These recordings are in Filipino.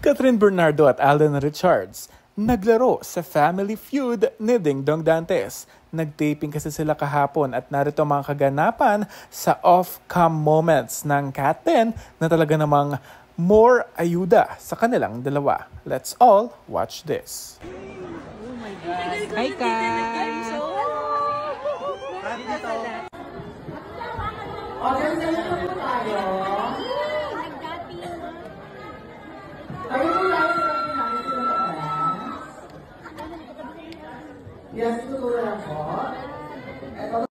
Catherine Bernardo at Alden Richards naglaro sa Family Feud ni Dingdong Dantes. Nagtaping kasi sila kahapon at narito ang mga kaganapan sa off-cam moments ng Cat 10 na talaga namang more ayuda sa kanilang dalawa. Let's all watch this. Oh my God. Hi, Kat! Order na lang po tayo. Are you allowed to namin sila labas? Yes, tutulong lang po. Ito.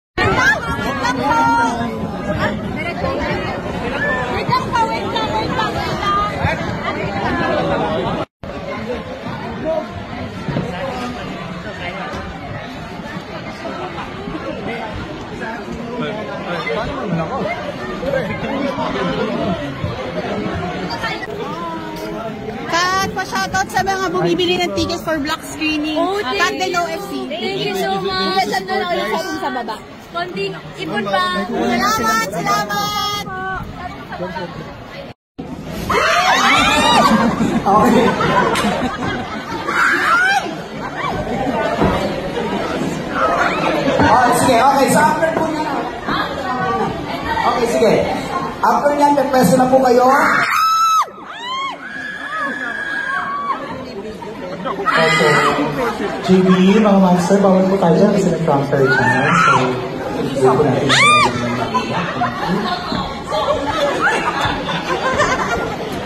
Kat, pa-shoutout sa mga bumibili ng tickets for block screening. Kat Del OFC. Thank you so much. Ilan na lang ulit sa baba. Konting ipon pa. Salamat! Salamat! Okay. Sige. Okay, so after po niya. Okay, sige. After niyan, pwesto na po kayo. Okay. JB, mga master, bawal po tayo dyan kasi nag-transfer channel. So, hindi po natin siya.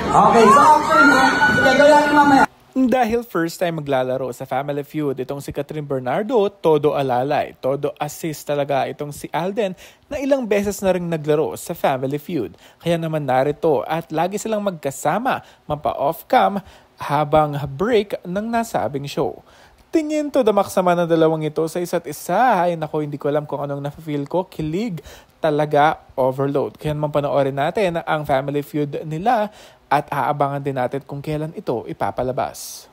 Okay, so after niyan, sige, gawin mamaya. Dahil first time maglalaro sa Family Feud, itong si Catherine Bernardo, todo alalay, todo assist talaga itong si Alden na ilang beses na rin naglaro sa Family Feud. Kaya naman narito at lagi silang magkasama, mapa-off-cam habang break ng nasabing show. Tingin to damak sama ng dalawang ito sa isa't isa. Ay nako, hindi ko alam kung anong na-feel ko. Kilig talaga, overload. Kaya naman panoorin natin ang Family Feud nila at aabangan din natin kung kailan ito ipapalabas.